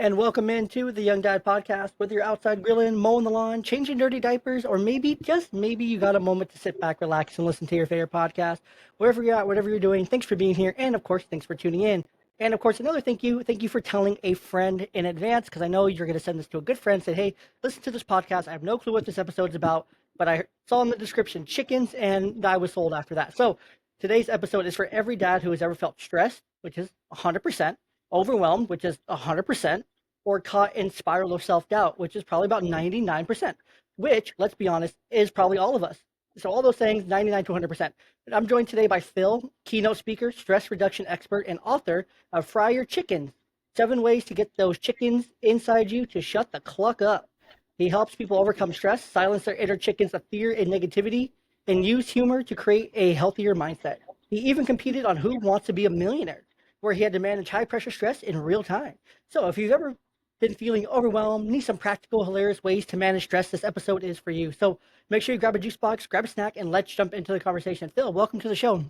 And welcome into the Young Dad Podcast. Whether you're outside grilling, mowing the lawn, changing dirty diapers, or maybe, just maybe, you got a moment to sit back, relax, and listen to your favorite podcast. Wherever you're at, whatever you're doing, thanks for being here. And of course, thanks for tuning in. And of course, another thank you. Thank you for telling a friend in advance, because I know you're going to send this to a good friend. Say, hey, listen to this podcast. I have no clue what this episode's about, but I saw in the description chickens, and I was sold after that. So today's episode is for every dad who has ever felt stressed, which is 100%, overwhelmed, which is 100%, or caught in spiral of self-doubt, which is probably about 99%, which, let's be honest, is probably all of us. So all those things, 99 to 100%. And I'm joined today by Phil, keynote speaker, stress reduction expert, and author of Fry Your Chickens, 7 ways to get those chickens inside you to shut the cluck up. He helps people overcome stress, silence their inner chickens of fear and negativity, and use humor to create a healthier mindset. He even competed on Who Wants to Be a Millionaire, where he had to manage high-pressure stress in real time. So if you've ever been feeling overwhelmed, need some practical, hilarious ways to manage stress, this episode is for you. So make sure you grab a juice box, grab a snack, and let's jump into the conversation. Phil, welcome to the show.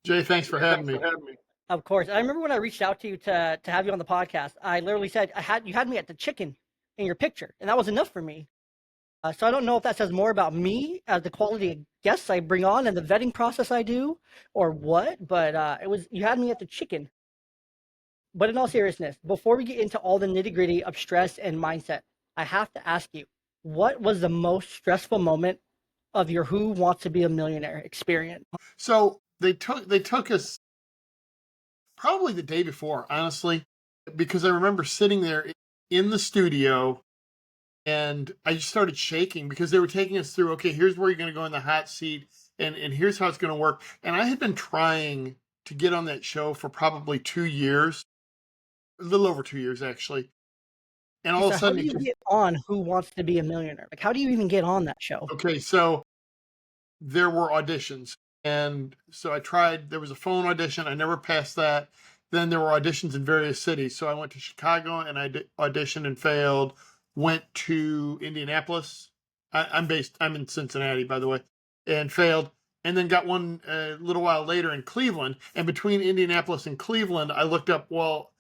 Jay, thanks for having me. Of course. I remember when I reached out to you to have you on the podcast, I literally said you had me at the chicken in your picture, and that was enough for me. So I don't know if that says more about me as the quality of guests I bring on and the vetting process I do, or what. But you had me at the chicken. But in all seriousness, before we get into all the nitty-gritty of stress and mindset, I have to ask you, what was the most stressful moment of your Who Wants to Be a Millionaire experience? So they took us probably the day before, honestly, because I remember sitting there in the studio and I just started shaking because they were taking us through, okay, here's where you're going to go in the hot seat and here's how it's going to work. And I had been trying to get on that show for probably 2 years, a little over 2 years, actually. And all of a sudden, how do you get on Who Wants to Be a Millionaire? Like, how do you even get on that show? Okay, so there were auditions. And so I tried, there was a phone audition. I never passed that. Then there were auditions in various cities. So I went to Chicago and I auditioned and failed. Went to Indianapolis. I'm in Cincinnati, by the way, and failed. And then got one a little while later in Cleveland. And between Indianapolis and Cleveland, I looked up, well,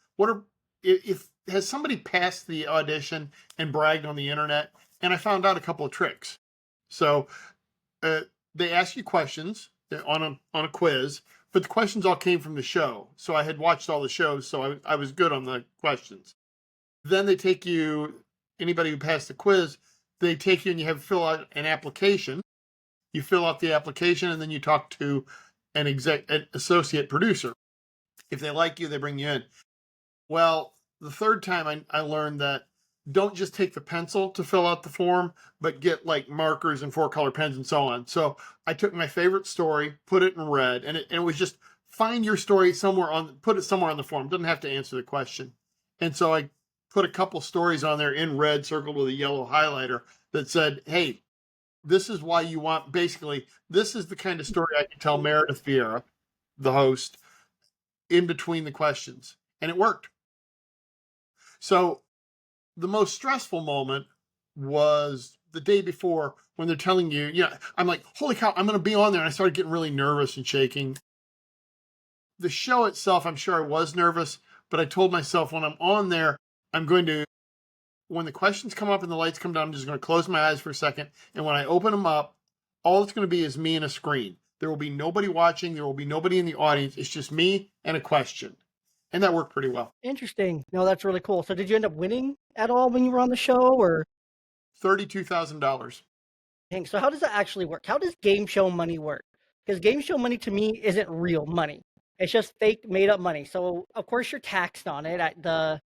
has somebody passed the audition and bragged on the internet? And I found out a couple of tricks. So they ask you questions on a quiz, but the questions all came from the show. So I had watched all the shows, so I was good on the questions. Then they take you, anybody who passed the quiz, they take you and you have to fill out an application. You fill out the application and then you talk to an associate producer. If they like you, they bring you in. Well, the third time I learned that don't just take the pencil to fill out the form, but get like markers and 4-color pens and so on. So I took my favorite story, put it in red, and it was just find your story put it somewhere on the form. Doesn't have to answer the question. And so I put a couple stories on there in red, circled with a yellow highlighter that said, hey, this is why you want, basically, this is the kind of story I can tell Meredith Vieira, the host, in between the questions. And it worked. So the most stressful moment was the day before when they're telling you, I'm like, holy cow, I'm going to be on there. And I started getting really nervous and shaking. The show itself, I'm sure I was nervous, but I told myself when I'm on there, when the questions come up and the lights come down, I'm just going to close my eyes for a second. And when I open them up, all it's going to be is me and a screen. There will be nobody watching. There will be nobody in the audience. It's just me and a question. And that worked pretty well. Interesting. No, that's really cool. So did you end up winning at all when you were on the show, or? $32,000. Dang, so how does that actually work? How does game show money work? Because game show money to me isn't real money. It's just fake, made up money. So of course you're taxed on it at the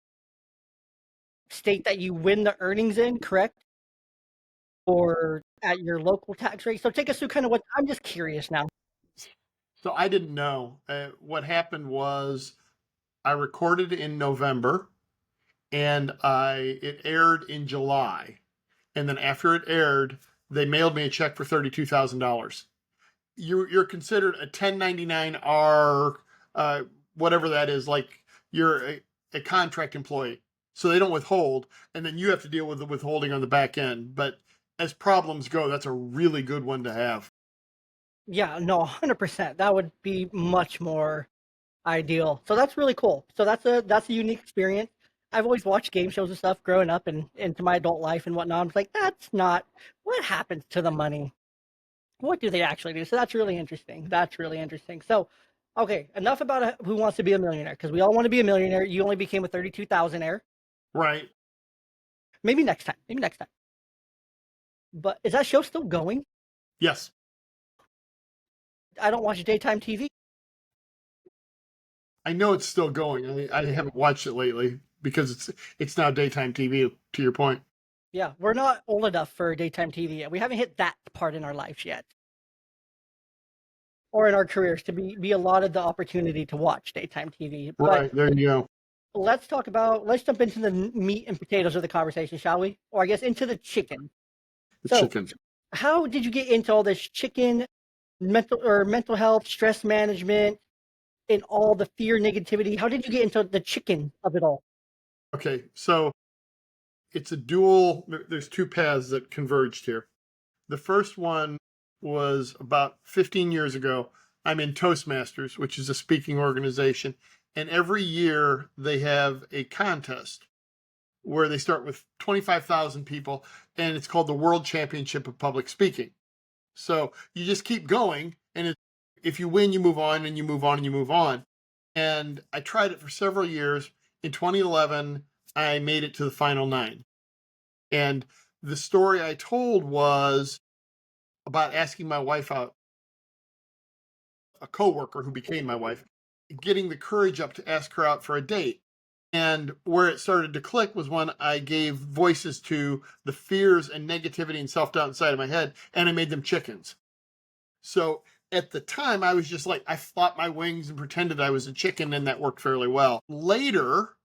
state that you win the earnings in, correct? Or at your local tax rate. So take us through kind of I'm just curious now. So I didn't know. What happened was I recorded in November and it aired in July. And then after it aired, they mailed me a check for $32,000. You're considered a 1099-R, whatever that is, like you're a contract employee. So they don't withhold, and then you have to deal with the withholding on the back end. But as problems go, that's a really good one to have. Yeah, no, 100%. That would be much more ideal. So that's really cool. So that's a unique experience. I've always watched game shows and stuff growing up and into my adult life and whatnot. I'm like, that's not what happens to the money. What do they actually do? So that's really interesting. That's really interesting. So, okay, enough about who wants to be a millionaire because we all want to be a millionaire. You only became a 32,000-aire. Right. Maybe next time. Maybe next time. But is that show still going? Yes. I don't watch daytime TV. I know it's still going. I haven't watched it lately because it's now daytime TV, to your point. Yeah, we're not old enough for daytime TV yet. We haven't hit that part in our lives yet. Or in our careers to be allotted the opportunity to watch daytime TV. But Right. There you go. let's jump into the meat and potatoes of the conversation, shall we? Or I guess into the chicken. The So, chickens. how did you get into all this chicken mental health, stress management, and all the fear, negativity? How did you get into the chicken of it all? Okay. So it's a dual, there's two paths that converged here. The first one was about 15 years ago. I'm in Toastmasters, which is a speaking organization. And every year they have a contest where they start with 25,000 people, and it's called the World Championship of Public Speaking. So you just keep going, and if you win, you move on, and you move on, and you move on. And I tried it for several years. In 2011, I made it to the final 9. And the story I told was about asking my wife out, a coworker who became my wife, getting the courage up to ask her out for a date. And where it started to click was when I gave voices to the fears and negativity and self doubt inside of my head, and I made them chickens. So at the time, I was just like, I flopped my wings and pretended I was a chicken, and that worked fairly well. Later,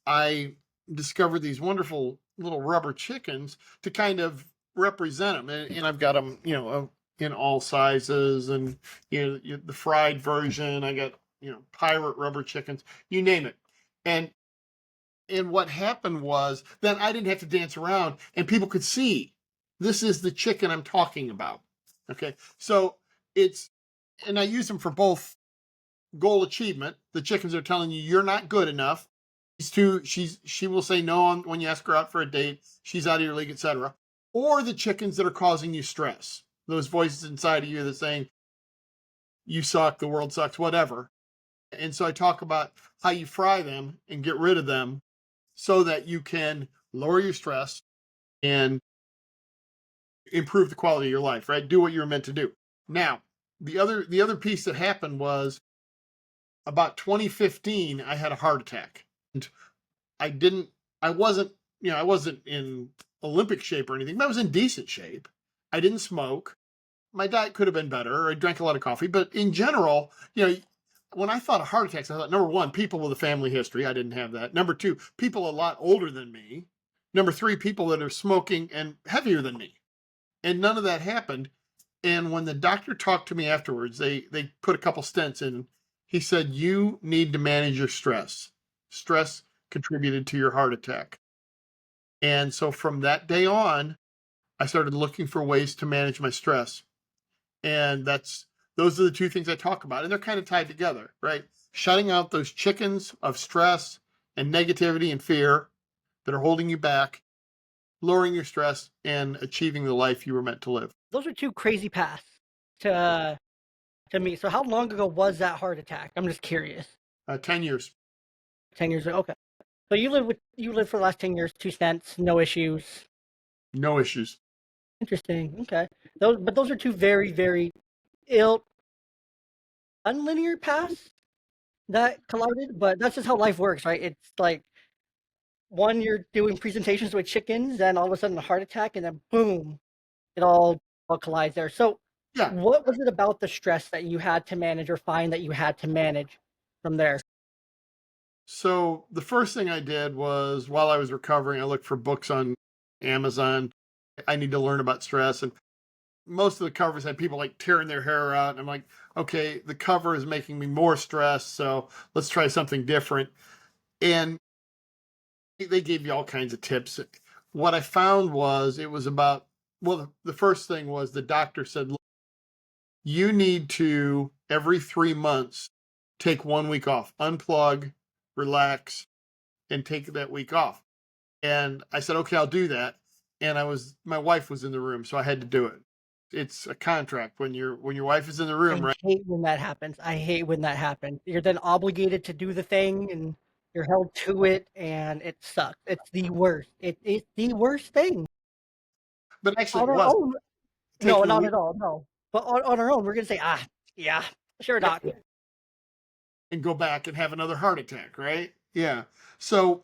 I discovered these wonderful little rubber chickens to kind of represent them. And I've got them, in all sizes, and, the fried version. I got, pirate rubber chickens, you name it. And what happened was then I didn't have to dance around, and people could see this is the chicken I'm talking about. Okay. So and I use them for both goal achievement. The chickens are telling you you're not good enough. She will say no when you ask her out for a date. She's out of your league, etc. Or the chickens that are causing you stress. Those voices inside of you that are saying you suck, the world sucks, whatever. And so I talk about how you fry them and get rid of them so that you can lower your stress and improve the quality of your life, right? Do what you were meant to do. Now, the other piece that happened was about 2015, I had a heart attack. And I wasn't, I wasn't in Olympic shape or anything, but I was in decent shape. I didn't smoke. My diet could have been better. I drank a lot of coffee, but in general, when I thought of heart attacks, I thought, number one, people with a family history. I didn't have that. Number two, people a lot older than me. Number three, people that are smoking and heavier than me. And none of that happened. And when the doctor talked to me afterwards, they put a couple stents in. He said, you need to manage your stress. Stress contributed to your heart attack. And so from that day on, I started looking for ways to manage my stress. And those are the two things I talk about. And they're kind of tied together, right? Shutting out those chickens of stress and negativity and fear that are holding you back, lowering your stress, and achieving the life you were meant to live. Those are two crazy paths to me. So how long ago was that heart attack? I'm just curious. 10 years. 10 years ago. Okay. So you lived for the last 10 years, 2 cents, no issues. No issues. Interesting. Okay. Those are two very, very ill unlinear paths that collided, but that's just how life works, right? It's like one, you're doing presentations with chickens, then all of a sudden a heart attack, and then boom, it all collides there. So Yeah. what was it about the stress that you had to manage or find that you had to manage from there? So the first thing I did was while I was recovering, I looked for books on Amazon. I need to learn about stress. And most of the covers had people like tearing their hair out. And I'm like, okay, the cover is making me more stressed. So let's try something different. And they gave you all kinds of tips. What I found was it was about, well, the first thing was the doctor said, look, you need to every 3 months take 1 week off, unplug, relax, and take that week off. And I said, okay, I'll do that. And my wife was in the room, so I had to do it. It's a contract when your wife is in the room, I right? hate when that happens. I hate when that happens. You're then obligated to do the thing and you're held to it and it sucks. It's the worst. It's the worst thing. But actually, On it our was own, no, taking a not week at all. No. But on our own, we're gonna say, yeah, sure, yep, doc. and go back and have another heart attack, right? Yeah. So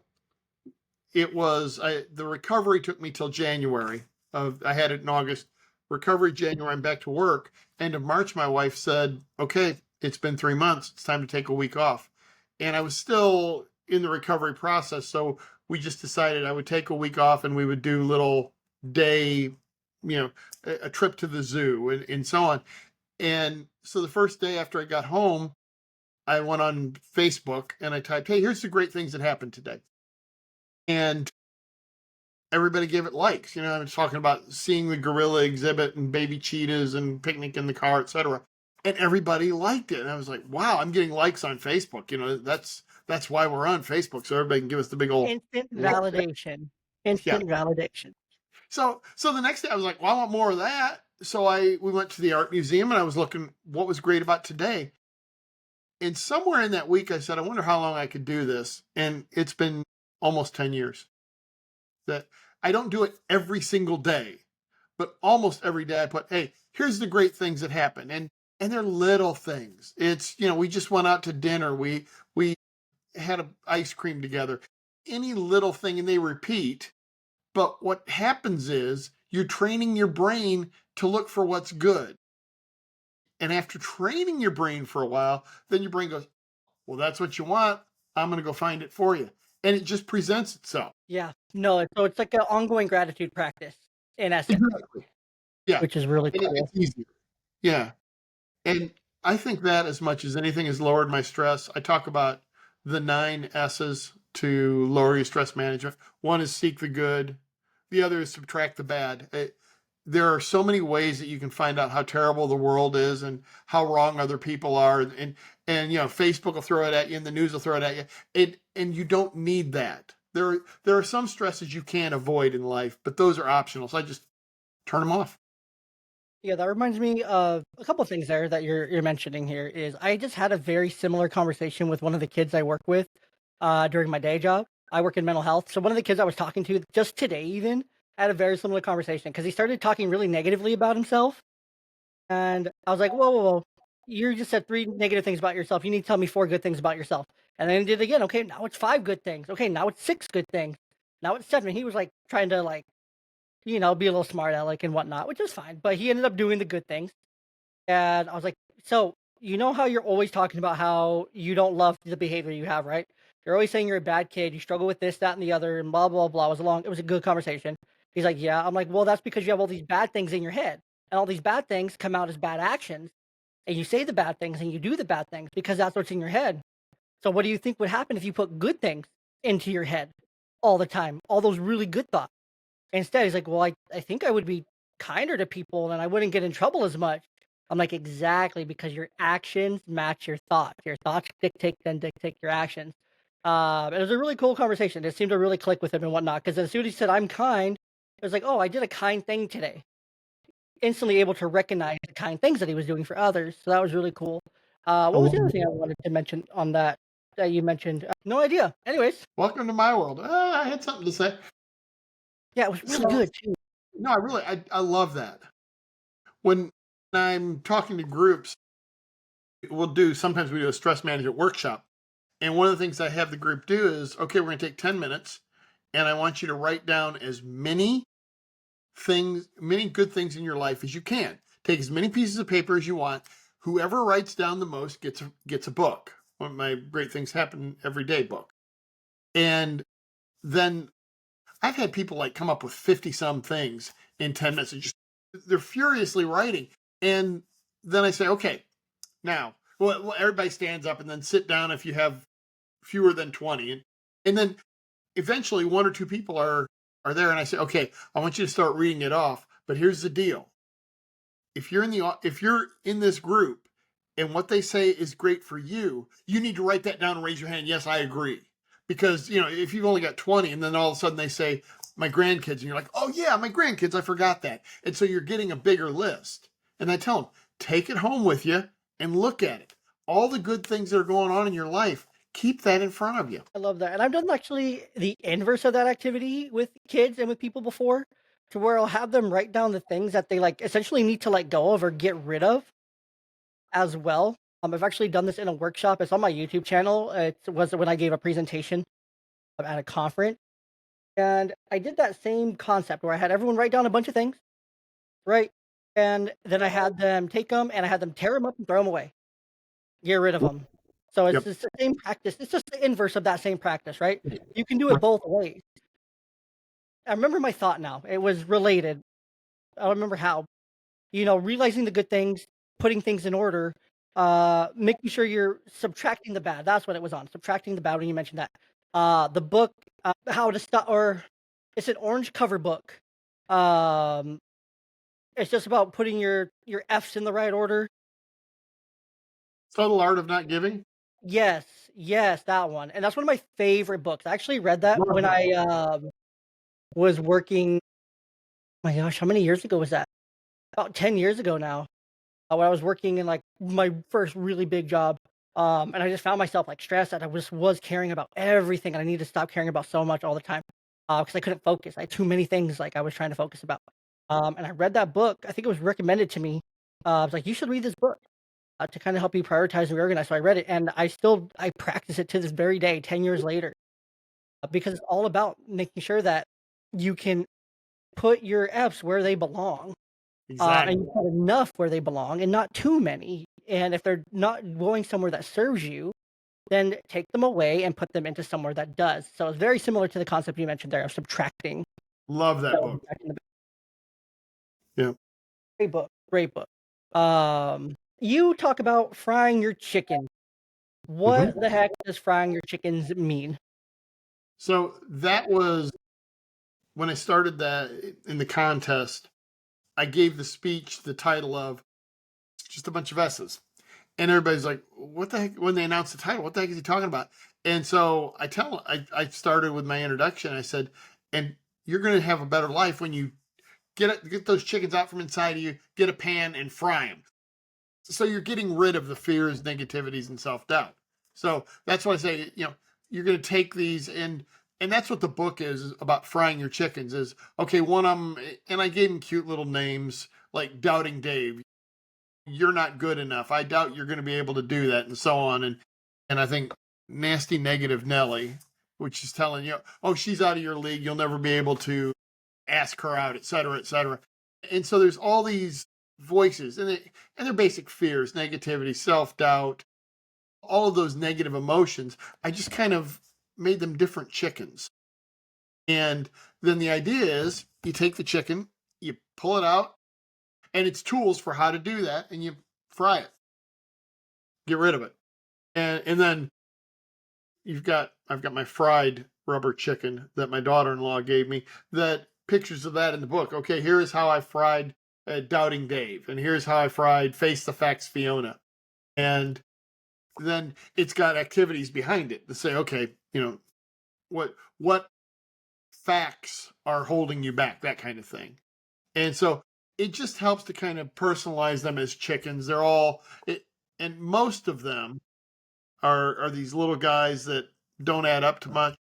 the recovery took me till January. I had it in August. Recovery January, I'm back to work. End of March, my wife said, okay, it's been 3 months. It's time to take a week off. And I was still in the recovery process. So we just decided I would take a week off and we would do little day, a trip to the zoo and so on. And so the first day after I got home, I went on Facebook and I typed, hey, here's the great things that happened today. And everybody gave it likes. I was talking about seeing the gorilla exhibit and baby cheetahs and picnic in the car, etc. And everybody liked it. And I was like, wow, I'm getting likes on Facebook. That's why we're on Facebook. So everybody can give us the big old Instant like. validation. Yeah. Instant validation. So the next day I was like, well, I want more of that. So we went to the art museum and I was looking what was great about today. And somewhere in that week I said, I wonder how long I could do this. And it's been almost 10 years. That I don't do it every single day, but almost every day I put, hey, here's the great things that happen. And they're little things. It's, we just went out to dinner. We had a ice cream together. Any little thing, and they repeat. But what happens is you're training your brain to look for what's good. And after training your brain for a while, then your brain goes, well, that's what you want. I'm going to go find it for you. And it just presents itself. Yeah. No, so it's like an ongoing gratitude practice in essence, Exactly. Yeah. which is really And cool. it's easier. Yeah. And I think that as much as anything has lowered my stress. I talk about the 9 S's to lower your stress management. One is seek the good. The other is subtract the bad. There are so many ways that you can find out how terrible the world is and how wrong other people are. And Facebook will throw it at you and the news will throw it at you. And you don't need that. There are some stresses you can't avoid in life, but those are optional. So I just turn them off. Yeah, that reminds me of a couple of things there that you're mentioning here is I just had a very similar conversation with one of the kids I work with during my day job. I work in mental health. So one of the kids I was talking to just today even had a very similar conversation because he started talking really negatively about himself. And I was like, whoa, whoa, whoa. You just said 3 negative things about yourself. You need to tell me 4 good things about yourself. And then he did it again. Okay, now it's 5 good things. Okay, now it's 6 good things. Now it's 7. He was like trying to be a little smart aleck and whatnot, which is fine. But he ended up doing the good things. And I was like, so you know how you're always talking about how you don't love the behavior you have, right? You're always saying you're a bad kid, you struggle with this, that, and the other, and blah, blah, blah. It was a good conversation. He's like, yeah. I'm like, well, that's because you have all these bad things in your head. And all these bad things come out as bad actions. And you say the bad things and you do the bad things because that's what's in your head. So what do you think would happen if you put good things into your head all the time? All those really good thoughts. Instead, he's like, well, I think I would be kinder to people and I wouldn't get in trouble as much. I'm like, exactly, because your actions match your thoughts. Your thoughts dictate your actions. It was a really cool conversation. It seemed to really click with him and whatnot. Because as soon as he said, I'm kind, it was like, oh, I did a kind thing today. Instantly able to recognize the kind things that he was doing for others. So that was really cool. I What was the love other it. thing I wanted to mention on that you mentioned? No idea. Anyways, Welcome to my world. I had something to say. yeah, it was really So good too. no, I love that. When I'm talking to groups, sometimes we do a stress management workshop. And one of the things I have the group do is, okay, we're going to take 10 minutes and I want you to write down as many many good things in your life as you can. Take as many pieces of paper as you want. Whoever writes down the most gets a book. One of my Great Things Happen Every Day book. And then I've had people like come up with 50 some things in 10 minutes. They're furiously writing. And then I say, okay, now, well, everybody stands up and then sit down if you have fewer than 20. And then eventually 1 or 2 people are there. And I say, okay, I want you to start reading it off. But here's the deal. If you're in this group and what they say is great for you, you need to write that down and raise your hand. Yes, I agree. because, if you've only got 20 and then all of a sudden they say, my grandkids, and you're like, oh yeah, my grandkids, I forgot that. And so you're getting a bigger list. And I tell them, take it home with you and look at it. All the good things that are going on in your life, keep that in front of you. I love that. And I've done actually the inverse of that activity with kids and with people before, to where I'll have them write down the things that they like essentially need to let go of or get rid of as well. I've actually done this in a workshop. It's on my YouTube channel. It was when I gave a presentation at a conference. And I did that same concept where I had everyone write down a bunch of things, right? And then I had them take them and I had them tear them up and throw them away, get rid of them. So it's Yep. just the same practice. It's just the inverse of that same practice, right? You can do it Right. both ways. I remember my thought now. It was related. I don't remember how. Realizing the good things, putting things in order, making sure you're subtracting the bad. That's what it was on. Subtracting the bad when you mentioned that. The book, How to Stop, or it's an orange cover book. Um, it's just about putting your F's in the right order. Subtle Art of Not Giving. Yes, yes, that one. And that's one of my favorite books. I actually read that when I was working. My gosh, how many years ago was that? About 10 years ago now. When I was working in like my first really big job. And I just found myself like stressed that I just was caring about everything and I needed to stop caring about so much all the time. Because I couldn't focus. I had too many things like I was trying to focus about. And I read that book. I think it was recommended to me. I was like, you should read this book to kind of help you prioritize and reorganize. So I read it and I practice it to this very day, 10 years later, because it's all about making sure that you can put your F's where they belong. And Exactly. you put enough where they belong and not too many. And if they're not going somewhere that serves you, then take them away and put them into somewhere that does. So it's very similar to the concept you mentioned there of subtracting. Love that book. Yeah. Great book. Great book. You talk about frying your chicken. What the heck does frying your chickens mean? So that was when I started that in the contest. I gave the speech the title of just a bunch of S's. And everybody's like, what the heck? When they announced the title, what the heck is he talking about? And so I started with my introduction. I said, and you're going to have a better life when you get those chickens out from inside of you, get a pan and fry them. So you're getting rid of the fears, negativities, and self-doubt. So that's why I say, you're going to take these and that's what the book is about, frying your chickens. Is okay, one of them, and I gave them cute little names like Doubting Dave. You're not good enough. I doubt you're going to be able to do that, and so on. And I think Nasty Negative Nelly, which is telling you, oh, she's out of your league. You'll never be able to ask her out, et cetera, et cetera. And so there's all these voices, and they're basic fears, negativity, self doubt, all of those negative emotions. I just kind of made them different chickens. And then the idea is you take the chicken, you pull it out, and it's tools for how to do that, and you fry it, get rid of it. And then I've got my fried rubber chicken that my daughter-in-law gave me, that pictures of that in the book. Okay, here is how I fried Doubting Dave, and here's how I fried Face the Facts Fiona. And then it's got activities behind it to say, okay, what facts are holding you back, that kind of thing. And so it just helps to kind of personalize them as chickens. They're all and most of them are these little guys that don't add up to much.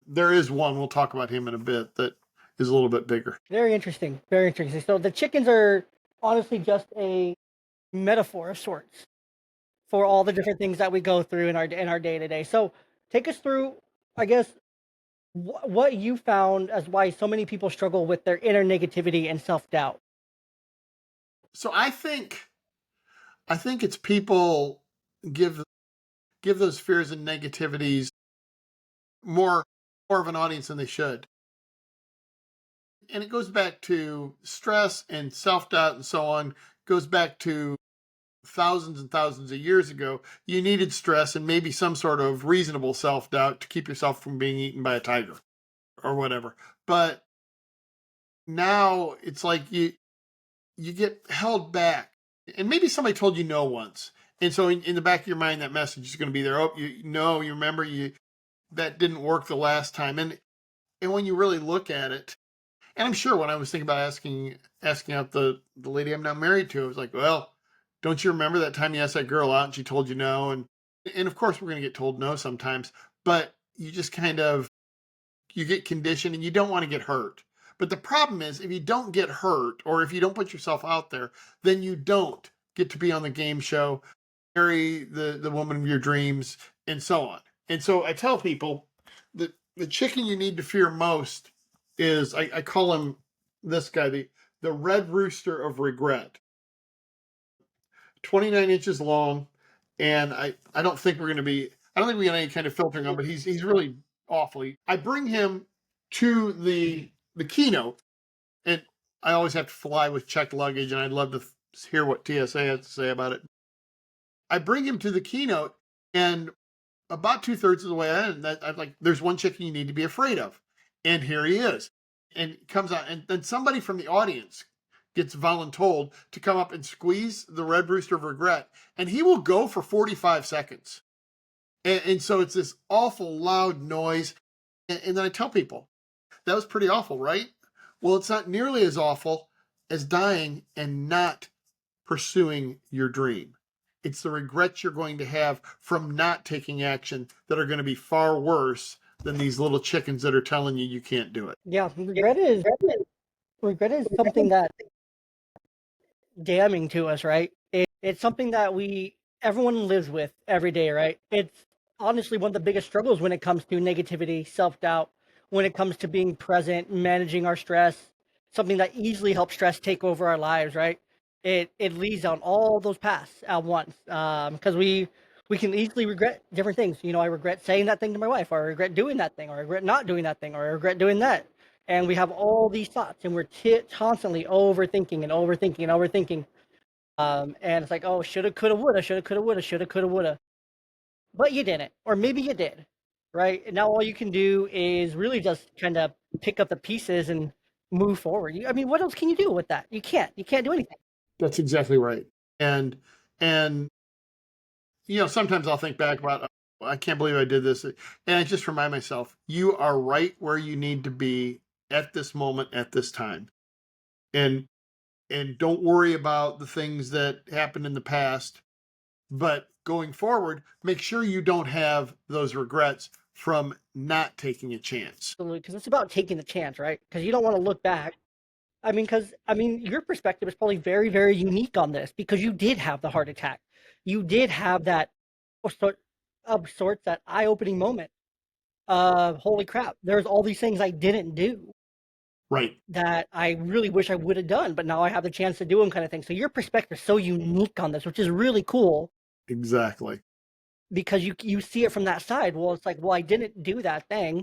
There is one, we'll talk about him in a bit, that is a little bit bigger. Very interesting. Very interesting. So the chickens are honestly just a metaphor of sorts for all the different things that we go through in our day to day. So take us through, I guess, what you found as why so many people struggle with their inner negativity and self doubt. So I think it's people give those fears and negativities more of an audience than they should. And it goes back to stress and self-doubt and so on. Goes back to thousands and thousands of years ago. You needed stress and maybe some sort of reasonable self-doubt to keep yourself from being eaten by a tiger or whatever. But now it's like you get held back. And maybe somebody told you no once. And so in the back of your mind, that message is going to be there. Oh, you remember that didn't work the last time. And when you really look at it, and I'm sure when I was thinking about asking out the lady I'm now married to, I was like, well, don't you remember that time you asked that girl out and she told you no? And of course we're gonna get told no sometimes, but you just kind of you get conditioned and you don't want to get hurt. But the problem is if you don't get hurt or if you don't put yourself out there, then you don't get to be on the game show, marry the woman of your dreams, and so on. And so I tell people that the chicken you need to fear most is I call him this guy, the Red Rooster of Regret. 29 inches long, and I don't think we're gonna be I don't think we got any kind of filtering on, but he's really awfully. I bring him to the keynote, and I always have to fly with checked luggage, and I'd love to hear what TSA has to say about it. I bring him to the keynote, and about 2/3 of the way in, I'm like, there's one chicken you need to be afraid of. And here he is. And it comes out, and then somebody from the audience gets voluntold to come up and squeeze the Red Rooster of Regret, and he will go for 45 seconds. And so it's this awful loud noise. And then I tell people, that was pretty awful, right? Well, it's not nearly as awful as dying and not pursuing your dream. It's the regrets you're going to have from not taking action that are going to be far worse than these little chickens that are telling you you can't do it. Yeah, regret is something that damning to us, right? It's something that everyone lives with every day, right? It's honestly one of the biggest struggles when it comes to negativity, self-doubt, when it comes to being present, managing our stress, something that easily helps stress take over our lives, right? It leads down all those paths at once. Because we can easily regret different things. You know, I regret saying that thing to my wife, or I regret doing that thing, or I regret not doing that thing, or I regret doing that. And we have all these thoughts, and we're constantly overthinking and overthinking and overthinking. And it's like, oh, shoulda, coulda, woulda, shoulda, coulda, woulda, shoulda, coulda, woulda. But you didn't, or maybe you did, right? And now all you can do is really just kind of pick up the pieces and move forward. I mean, what else can you do with that? You can't. You can't do anything. That's exactly right. And sometimes I'll think back about, oh, I can't believe I did this. And I just remind myself, you are right where you need to be at this moment, at this time. And don't worry about the things that happened in the past, but going forward, make sure you don't have those regrets from not taking a chance. Absolutely, because it's about taking the chance, right? Because you don't want to look back. I mean, your perspective is probably very, very unique on this because you did have the heart attack. You did have that of sorts, that eye-opening moment of holy crap, there's all these things I didn't do Right. that I really wish I would have done, but now I have the chance to do them, kind of thing. So your perspective is so unique on this, which is really cool Exactly. because you see it from that side. Well, it's like, well, I didn't do that thing,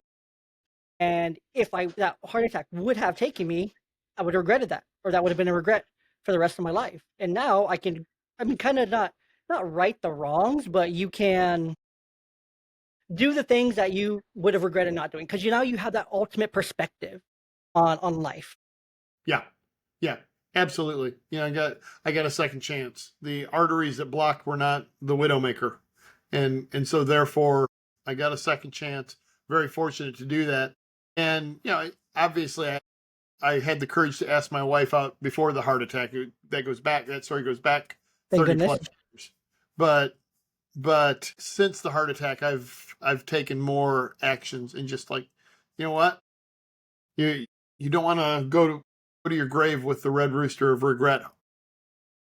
and if that heart attack would have taken me, I would have regretted that, or that would have been a regret for the rest of my life. And now I can, I mean, kind of not right the wrongs, but you can do the things that you would have regretted not doing because you have that ultimate perspective on life. Yeah. Yeah. Absolutely. I got a second chance. The arteries that blocked were not the widowmaker. And so therefore I got a second chance. Very fortunate to do that. And obviously I had the courage to ask my wife out before the heart attack. That story goes back Thank 30 goodness. plus years. But since the heart attack, I've taken more actions and just like, you know what? You don't want to go to your grave with the Red Rooster of Regret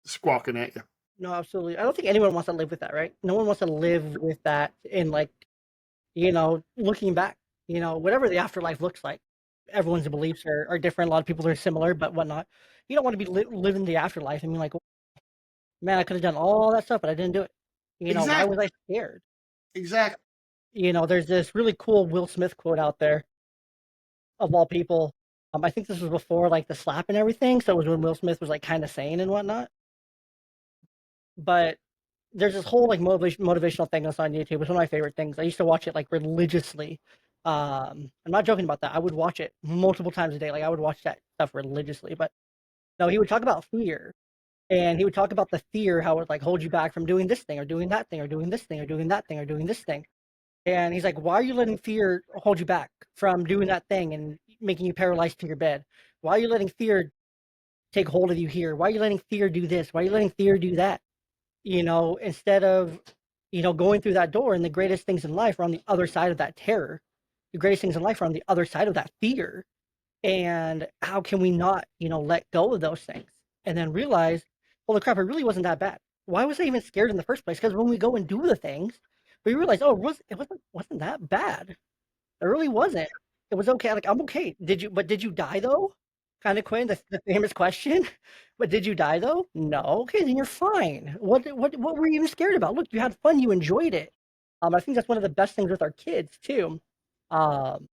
squawking at you. No, absolutely. I don't think anyone wants to live with that, right? No one wants to live with that in, like, looking back, whatever the afterlife looks like. Everyone's beliefs are different. A lot of people are similar, but whatnot. You don't want to be living the afterlife. I mean, like, man, I could have done all that stuff, but I didn't do it. Why Exactly. was I scared? Exactly. There's this really cool Will Smith quote out there, of all people. I think this was before, like, the slap and everything, so it was when Will Smith was, like, kind of sane and whatnot. But there's this whole, like, motivational thing that's on YouTube. It's one of my favorite things. I used to watch it, like, religiously. I'm not joking about that. I would watch it multiple times a day. Like, I would watch that stuff religiously. But no, he would talk about fear, and he would talk about the fear, how it, like, hold you back from doing this thing or doing that thing or doing this thing or doing that thing or doing this thing. And he's like, why are you letting fear hold you back from doing that thing and making you paralyzed to your bed? Why are you letting fear take hold of you here? Why are you letting fear do this? Why are you letting fear do that? Instead of, going through that door, and the greatest things in life are on the other side of that terror. The greatest things in life are on the other side of that fear. And how can we not, let go of those things and then realize, holy crap, it really wasn't that bad. Why was I even scared in the first place? Because when we go and do the things, we realize, oh, it wasn't that bad. It really wasn't. It was okay. Like, I'm okay. Did you die though? Kind of Quinn, the famous question. But did you die though? No. Okay, then you're fine. What were you even scared about? Look, you had fun. You enjoyed it. I think that's one of the best things with our kids too. Um,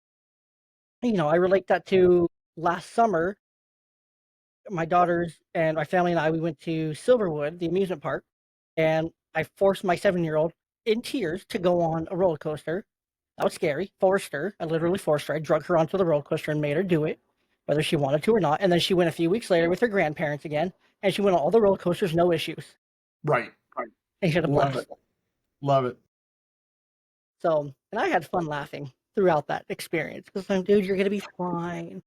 I relate that to last summer. My daughters and my family and I, we went to Silverwood, the amusement park, and I forced my 7-year-old in tears to go on a roller coaster. That was scary. Forced her. I literally forced her. I drug her onto the roller coaster and made her do it, whether she wanted to or not. And then she went a few weeks later with her grandparents again, and she went on all the roller coasters, no issues. Right. And she had a Love blast. it. Love it. So, and I had fun laughing throughout that experience because I'm, dude, you're gonna be fine.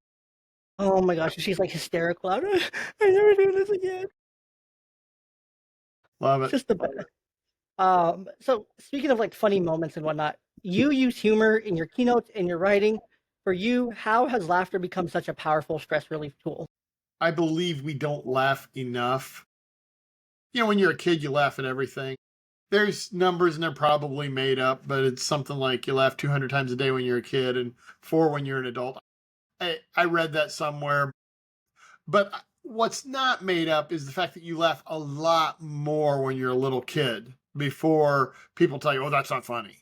Oh my gosh, and she's like hysterical. I never do this again. Love It's it. just the best. So speaking of like funny moments and whatnot, you use humor in your keynotes, in your writing. For you, how has laughter become such a powerful stress relief tool? I believe we don't laugh enough. When you're a kid, you laugh at everything. There's numbers and they're probably made up, but it's something like you laugh 200 times a day when you're a kid and 4 when you're an adult. I read that somewhere. But what's not made up is the fact that you laugh a lot more when you're a little kid before people tell you, oh, that's not funny.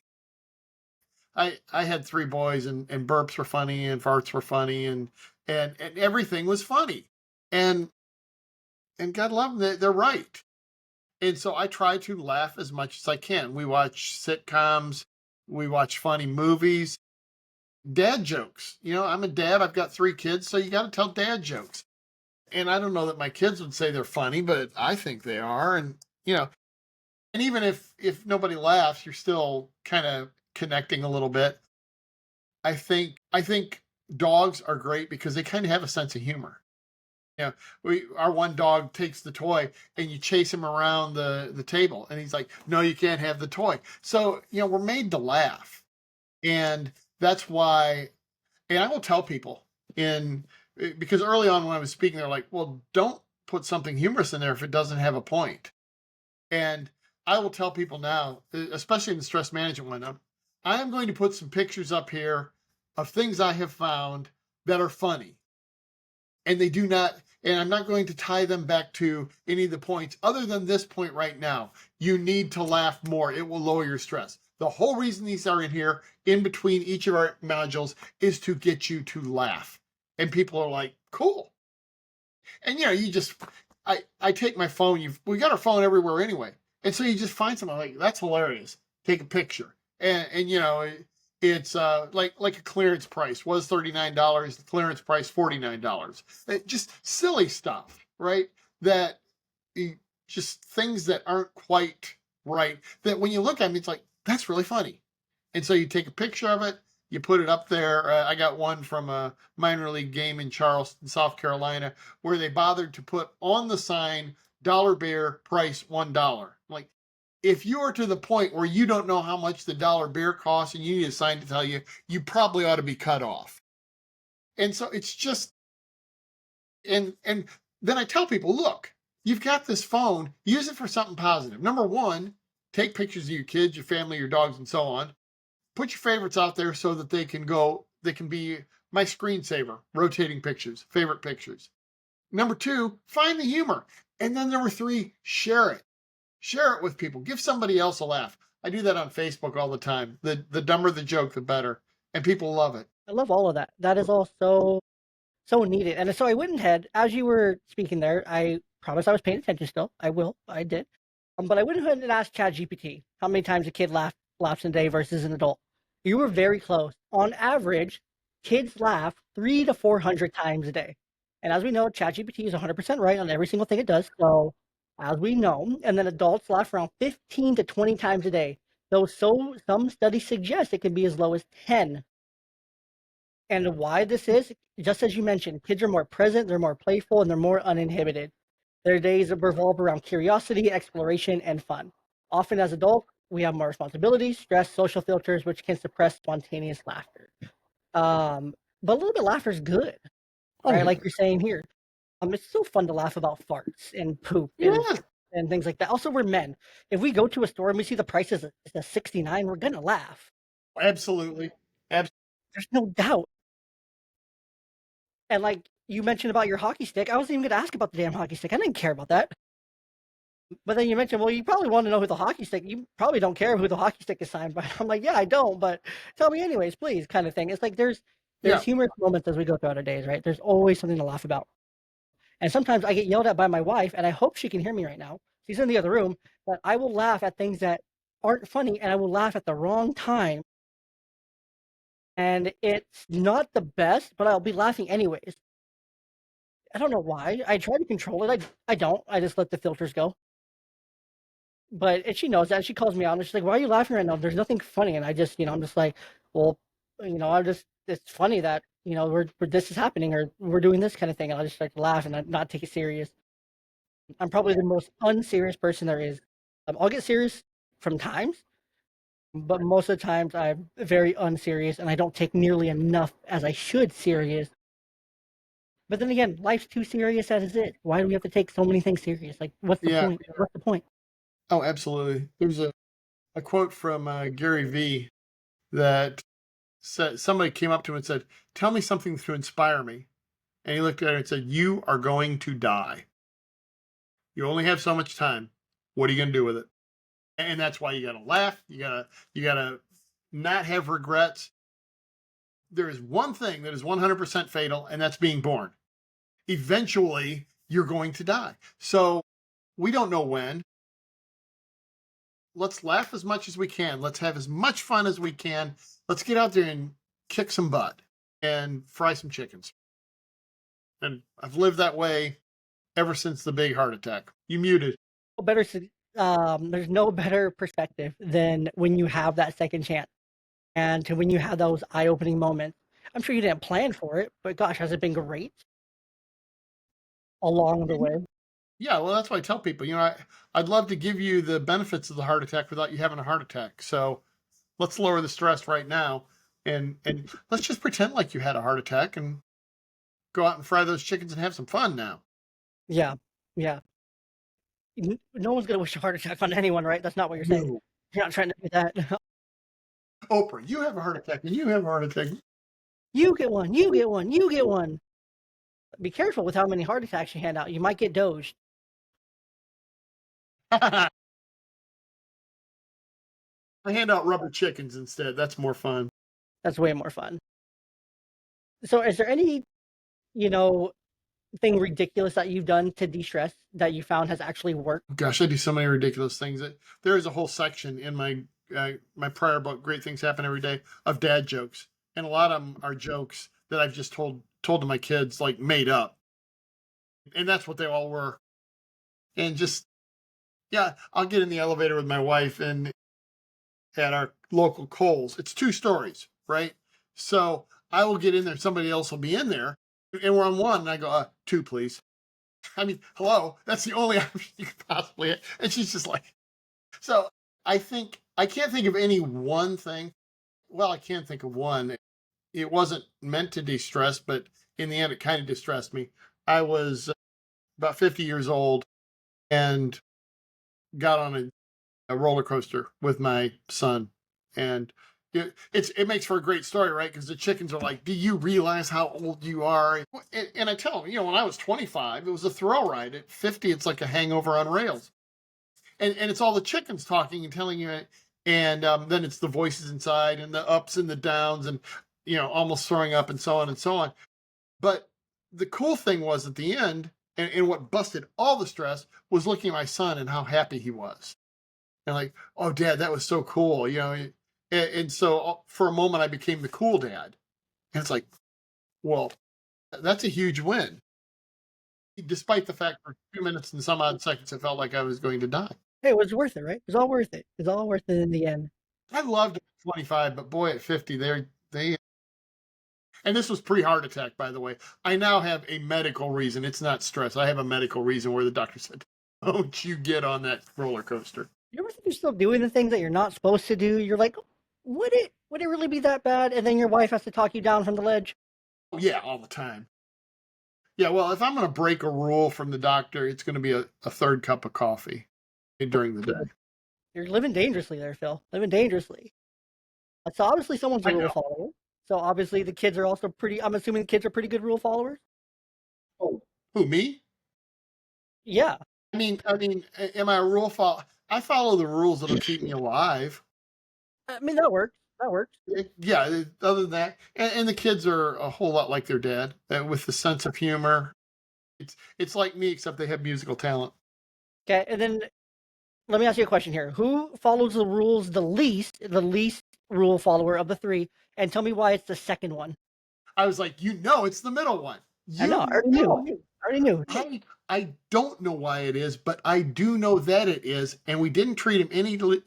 I had 3 boys and burps were funny and farts were funny and everything was funny. And God love them, they're right. And so I try to laugh as much as I can. We watch sitcoms, we watch funny movies, dad jokes. I'm a dad, I've got 3 kids, so you got to tell dad jokes. And I don't know that my kids would say they're funny, but I think they are. And even if nobody laughs, you're still kind of connecting a little bit. I think dogs are great because they kind of have a sense of humor. Our one dog takes the toy and you chase him around the table and he's like, no, you can't have the toy. So, we're made to laugh. And that's why, and I will tell people because early on when I was speaking, they're like, well, don't put something humorous in there if it doesn't have a point. And I will tell people now, especially in the stress management one, I am going to put some pictures up here of things I have found that are funny. And they do not, and I'm not going to tie them back to any of the points other than this point right now. You need to laugh more. It will lower your stress. The whole reason these are in here in between each of our modules is to get you to laugh. And people are like, cool. And I take my phone, we got our phone everywhere anyway. And so you just find something like, that's hilarious. Take a picture. And it's like a clearance price was $39, the clearance price $49. Just silly stuff, right? That just things that aren't quite right. That when you look at them, it's like, that's really funny. And so you take a picture of it, you put it up there. I got one from a minor league game in Charleston, South Carolina, where they bothered to put on the sign, dollar beer, price $1. Like, if you are to the point where you don't know how much the dollar beer costs and you need a sign to tell you, you probably ought to be cut off. And so it's just, and then I tell people, look, you've got this phone, use it for something positive. Number one, take pictures of your kids, your family, your dogs, and so on. Put your favorites out there so that they can be my screensaver, rotating pictures, favorite pictures. Number two, find the humor. And then number three, share it. Share it with people. Give somebody else a laugh. I do that on Facebook all the time. The dumber the joke, the better. And people love it. I love all of that. That is all so needed. And so I went ahead as you were speaking there. I promise I was paying attention still. I will. I did. But I went ahead and asked ChatGPT how many times a kid laughs in a day versus an adult. You were very close. On average, kids laugh 300 to 400 times a day. And as we know, ChatGPT is 100% right on every single thing it does. So, as we know, and then adults laugh around 15 to 20 times a day. Though some studies suggest it can be as low as 10. And why this is, just as you mentioned, kids are more present, they're more playful, and they're more uninhibited. Their days revolve around curiosity, exploration, and fun. Often as adults, we have more responsibilities, stress, social filters, which can suppress spontaneous laughter. But a little bit of laughter is good, Oh, right? yeah. Like you're saying here. It's still fun to laugh about farts and poop Yeah, and things like that. Also, we're men. If we go to a store and we see the price is a 69, we're gonna laugh. absolutely. Absolutely. There's no doubt. And like you mentioned about your hockey stick, I wasn't even gonna ask about the damn hockey stick. I didn't care about that. But then you mentioned, well, you probably want to know who the hockey stick. You probably don't care who the hockey stick is signed by. I'm like, yeah, I don't, but tell me anyways, please, kind of thing. It's like there's Yeah. humorous moments as we go throughout our days, right? There's always something to laugh about. And sometimes I get yelled at by my wife, and I hope she can hear me right now. She's in the other room, but I will laugh at things that aren't funny, and I will laugh at the wrong time. And it's not the best, but I'll be laughing anyways. I don't know why. I try to control it. I don't. I just let the filters go. But and she knows that. She calls me out, and she's like, "Why are you laughing right now? There's nothing funny." And I just, I'm just like, "Well, I'm just. It's funny that we're this is happening, or we're doing this kind of thing." And I just start to laugh and not take it serious. I'm probably the most unserious person there is. I'll get serious from times, but most of the times I'm very unserious and I don't take nearly enough as I should serious. But then again, life's too serious as it is. Why do we have to take so many things serious? Like, what's the Yeah. point? What's the point? Oh, absolutely. There's a quote from Gary Vee that said somebody came up to him and said, "Tell me something to inspire me." And he looked at her and said, "You are going to die. You only have so much time. What are you going to do with it?" And that's why you got to laugh. You got to not have regrets. There is one thing that is 100% fatal, and that's being born. Eventually, you're going to die. So we don't know when. Let's laugh as much as we can. Let's have as much fun as we can. Let's get out there and kick some butt and fry some chickens. And I've lived that way ever since the big heart attack. You muted. Better, there's no better perspective than when you have that second chance and to when you have those eye-opening moments. I'm sure you didn't plan for it, but gosh, has it been great along the way? Yeah, well, that's why I tell people, I'd love to give you the benefits of the heart attack without you having a heart attack. So let's lower the stress right now, and let's just pretend like you had a heart attack and go out and fry those chickens and have some fun now. Yeah, yeah. No one's gonna wish a heart attack on anyone, right? That's not what you're saying. No. You're not trying to do that. Oprah, you have a heart attack and you have a heart attack. You get one. You get one. You get one. Be careful with how many heart attacks you hand out. You might get doged. I hand out rubber chickens instead. That's more fun. That's way more fun. So, is there any, you know, thing ridiculous that you've done to de-stress that you found has actually worked? Gosh, I do so many ridiculous things. There is a whole section in my prior book, "Great Things Happen Every Day," of dad jokes, and a lot of them are jokes that I've just told to my kids, like made up, and that's what they all were. And just yeah, I'll get in the elevator with my wife and at our local Kohl's. It's 2 stories, right? So I will get in there. Somebody else will be in there, and we're on one. And I go, 2, please. I mean, hello. That's the only option you could possibly have. And she's just like, so I think I can't think of any one thing. Well, I can think of one. It wasn't meant to de-stress, but in the end, it kind of distressed me. I was about 50 years old and got on a roller coaster with my son, and it makes for a great story, right? Because the chickens are like, "Do you realize how old you are?" And I tell them, when I was 25, it was a thrill ride. At 50, it's like a hangover on rails. And it's all the chickens talking and telling you, and then it's the voices inside and the ups and the downs, and almost throwing up and so on and so on. But the cool thing was at the end, and what busted all the stress was looking at my son and how happy he was. And like, "Oh, Dad, that was so cool," And so for a moment, I became the cool dad. And it's like, well, that's a huge win. Despite the fact for 2 minutes and some odd seconds, I felt like I was going to die. Hey, it was worth it, right? It was all worth it. It's all worth it in the end. I loved 25, but boy, at 50, they and this was pre-heart attack, by the way. I now have a medical reason. It's not stress. I have a medical reason where the doctor said, "Don't you get on that roller coaster." You ever think you're still doing the things that you're not supposed to do? You're like, would it really be that bad? And then your wife has to talk you down from the ledge. Oh, yeah, all the time. Yeah, well, if I'm going to break a rule from the doctor, it's going to be a third cup of coffee during the day. You're living dangerously there, Phil. Living dangerously. So obviously someone's a I rule know. follower. So obviously the kids are also pretty. I'm assuming the kids are pretty good rule followers. Oh, who, me? Yeah, Am I a rule follower? I follow the rules that'll keep me alive. I mean that works. That works. Yeah, other than that, and the kids are a whole lot like their dad, with the sense of humor. It's like me, except they have musical talent. Okay, and then let me ask you a question here. Who follows the rules the least? The least rule follower of the three, and tell me why it's the second one. I was like, it's the middle one. I know. I You already knew. know. I already knew. I don't know why it is, but I do know that it is, and we didn't treat him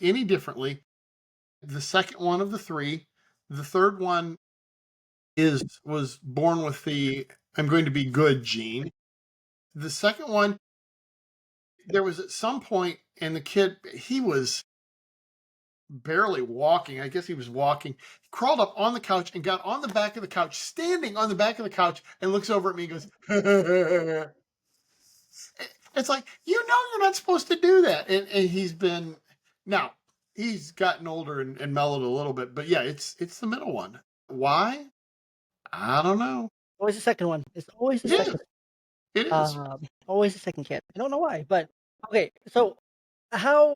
any differently. The second one of the three, the third one was born with the "I'm going to be good" gene. The second one, there was at some point, and the kid, he was barely walking. I guess he was walking. He crawled up on the couch and got on the back of the couch, standing on the back of the couch, and looks over at me and goes, it's like, you're not supposed to do that. And he's been, now, he's gotten older and mellowed a little bit, but yeah, it's the middle one. Why? I don't know. Always the second one. It's always the It is. second. It is. Always the second kid. I don't know why, but okay. So how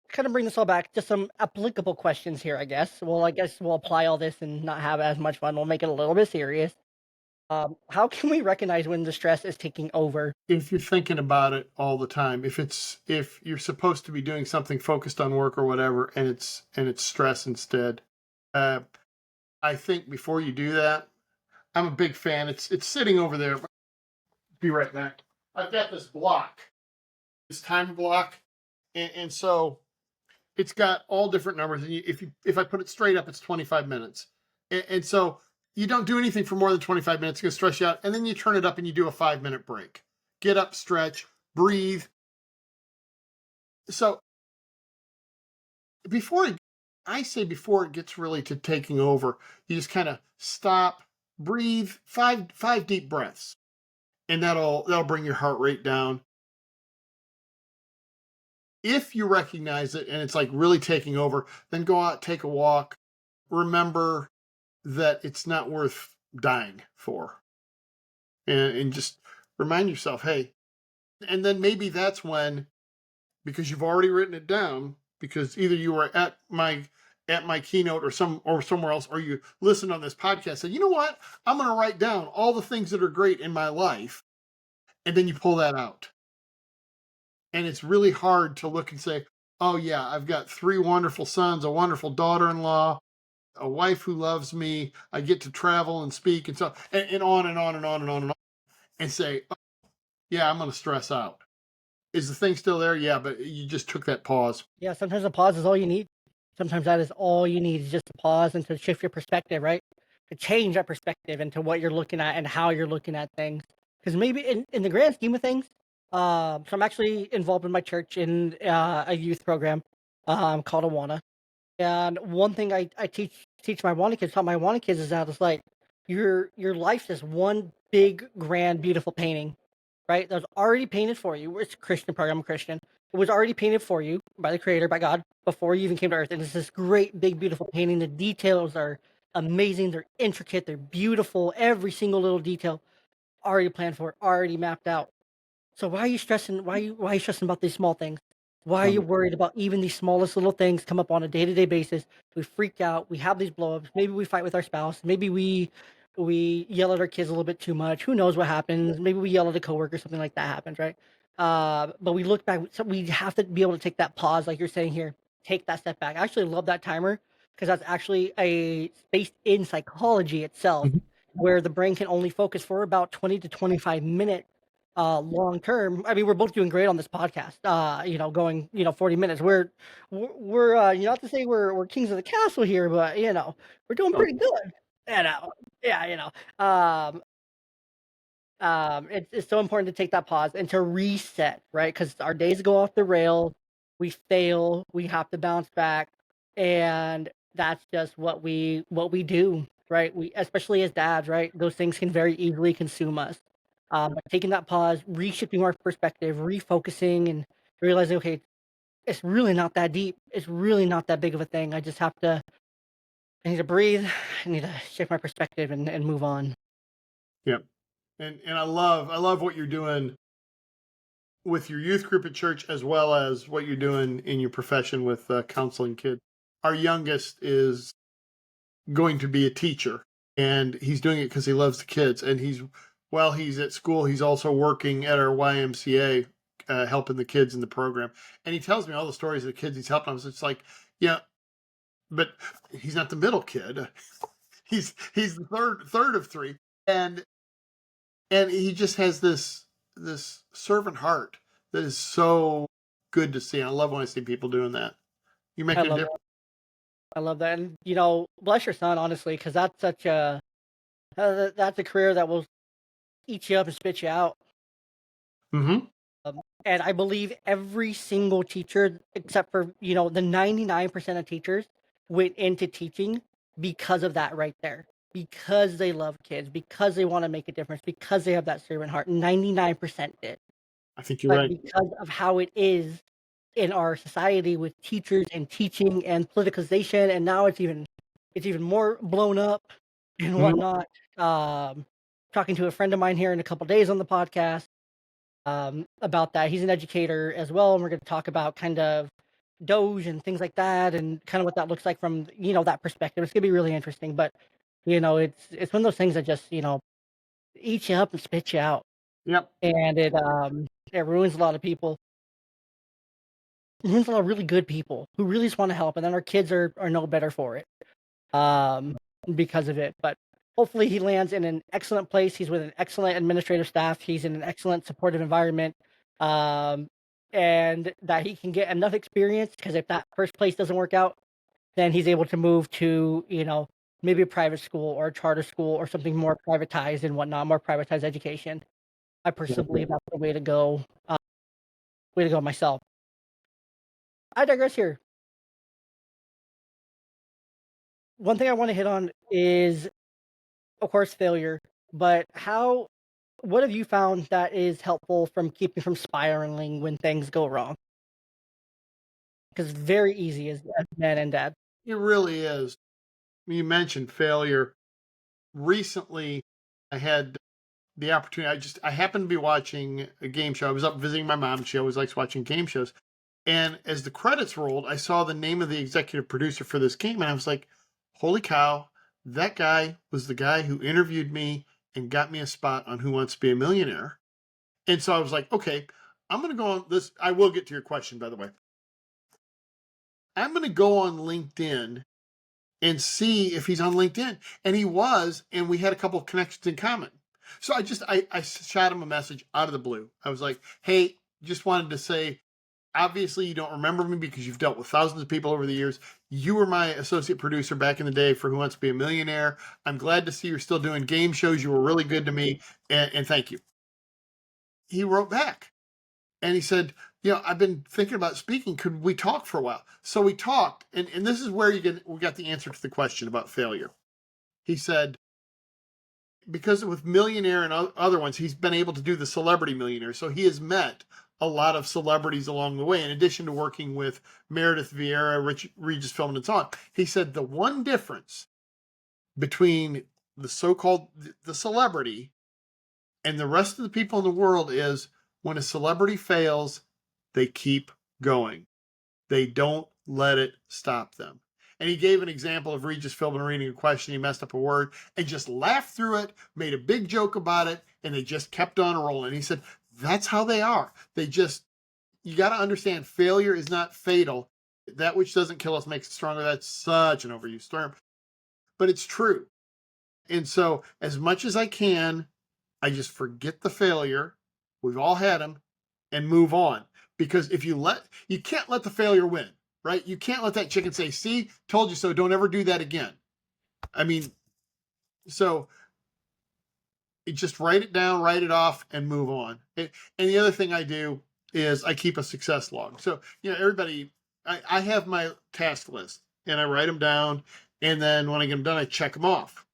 kind of bring this all back to some applicable questions here, I guess. Well, I guess we'll apply all this and not have as much fun. We'll make it a little bit serious. How can we recognize when the stress is taking over? If you're thinking about it all the time, if you're supposed to be doing something focused on work or whatever, and it's stress instead, uh, I think before you do that, I'm a big fan. It's sitting over there. Be right back. I've got this block, this time block, and so it's got all different numbers. And if I put it straight up, it's 25 minutes, and so you don't do anything for more than 25 minutes. It's going to stress you out, and then you turn it up and you do a 5-minute break. Get up, stretch, breathe. So before it, I say before it gets really to taking over, you just kind of stop, breathe, five deep breaths, and that'll bring your heart rate down. If you recognize it and it's like really taking over, then go out, take a walk. Remember that it's not worth dying for, and just remind yourself, hey, and then maybe that's when, because you've already written it down, because either you were at my keynote or somewhere else, or you listened on this podcast, and you know what, I'm going to write down all the things that are great in my life, and then you pull that out. And it's really hard to look and say, oh yeah, I've got 3 wonderful sons, a wonderful daughter-in-law, a wife who loves me, I get to travel and speak, and so and on and on and on and on and on, and say, oh, yeah, I'm going to stress out. Is the thing still there? Yeah, but you just took that pause. Yeah, sometimes a pause is all you need. Sometimes that is all you need is just a pause and to shift your perspective, right? To change that perspective into what you're looking at and how you're looking at things. Because maybe in the grand scheme of things, so I'm actually involved in my church in a youth program called Awana. And one thing I teach my Awana kids, taught my Awana kids is that it's like your life is one big, grand, beautiful painting, right? That was already painted for you. It's a Christian program, I'm a Christian. It was already painted for you by the Creator, by God, before you even came to Earth. And it's this great, big, beautiful painting. The details are amazing. They're intricate. They're beautiful. Every single little detail already planned for, already mapped out. So why are you stressing? Why are you stressing about these small things? Why are you worried about even these smallest little things come up on a day-to-day basis? We freak out. We have these blowups. Maybe we fight with our spouse. Maybe we yell at our kids a little bit too much. Who knows what happens? Maybe we yell at a coworker. Something like that happens, right? But we look back. So we have to be able to take that pause, like you're saying here. Take that step back. I actually love that timer because that's actually a based in psychology itself, Mhm. where the brain can only focus for about 20 to 25 minutes long term. I mean, we're both doing great on this podcast. Going 40 minutes. We're not to say we're kings of the castle here, but we're doing Oh, pretty good. Yeah, it's so important to take that pause and to reset, right? Because our days go off the rail, we fail, we have to bounce back, and that's just what we do, right? We, especially as dads, right? Those things can very easily consume us. But taking that pause, reshifting our perspective, refocusing, and realizing, okay, it's really not that deep. It's really not that big of a thing. I need to breathe. I need to shift my perspective and move on. yeah. And I love what you're doing with your youth group at church, as well as what you're doing in your profession with counseling kids. Our youngest is going to be a teacher, and he's doing it because he loves the kids. And while he's at school, he's also working at our YMCA, helping the kids in the program. And he tells me all the stories of the kids he's helping. It's like, yeah, but he's not the middle kid. He's the third of three, and he just has this servant heart that is so good to see. I love when I see people doing that. You I make a love difference. that. I love that, and bless your son, honestly, because that's a career that will eat you up and spit you out. Mm-hmm. And I believe every single teacher, except for the 99% of teachers, went into teaching because of that right there. Because they love kids, because they want to make a difference, because they have that servant heart. 99% did, I think you're but right. because of how it is in our society with teachers and teaching and politicization, and now it's even more blown up and Mhm. whatnot. Um, Talking to a friend of mine here in a couple days on the podcast about that. He's an educator as well, and we're going to talk about kind of Doge and things like that, and kind of what that looks like from that perspective. It's going to be really interesting, but it's one of those things that just eat you up and spit you out, Yep. and it ruins a lot of people. Ruins a lot of really good people who really just want to help, and then our kids are no better for it. um, because of it. But hopefully, he lands in an excellent place. He's with an excellent administrative staff. He's in an excellent supportive environment, um, and that he can get enough experience. Because if that first place doesn't work out, then he's able to move to maybe a private school or a charter school or something more privatized and whatnot, more privatized education. I personally believe that's the way to go. Way to go myself. I digress here. One thing I want to hit on is, of course, failure, but what have you found that is helpful from keeping from spiraling when things go wrong? Because very easy as men and dad. It really is. You mentioned failure. Recently, I had the opportunity. I happened to be watching a game show. I was up visiting my mom. She always likes watching game shows. And as the credits rolled, I saw the name of the executive producer for this game, and I was like, "Holy cow! That guy was the guy who interviewed me and got me a spot on Who Wants to Be a Millionaire." And so I was like, "Okay, I'm going to go on this." I will get to your question, by the way. I'm going to go on LinkedIn and see if he's on LinkedIn. And he was, and we had a couple of connections in common. So I shot him a message out of the blue. I was like, "Hey, just wanted to say, obviously you don't remember me because you've dealt with thousands of people over the years. You were my associate producer back in the day for Who Wants to Be a Millionaire. I'm glad to see you're still doing game shows. You were really good to me, and thank you." He wrote back. And he said, "I've been thinking about speaking. Could we talk for a while?" So we talked, and this is where we got the answer to the question about failure. He said, because with Millionaire and other ones, he's been able to do the Celebrity Millionaire. So he has met a lot of celebrities along the way, in addition to working with Meredith Vieira, Regis Philbin, and so on. He said the one difference between the so-called the celebrity and the rest of the people in the world is when a celebrity fails, they keep going. They don't let it stop them. And he gave an example of Regis Philbin reading a question. He messed up a word and just laughed through it, made a big joke about it, and they just kept on rolling. He said, that's how they are. You got to understand, failure is not fatal. That which doesn't kill us makes us stronger. That's such an overused term, but it's true. And so, as much as I can, I just forget the failure We've all had them, and move on. Because if you can't let the failure win, right? You can't let that chicken say, see, told you so. Don't ever do that again. I mean, so you just write it down, write it off, and move on. And the other thing I do is I keep a success log. So, everybody, I have my task list and I write them down. And then when I get them done, I check them off.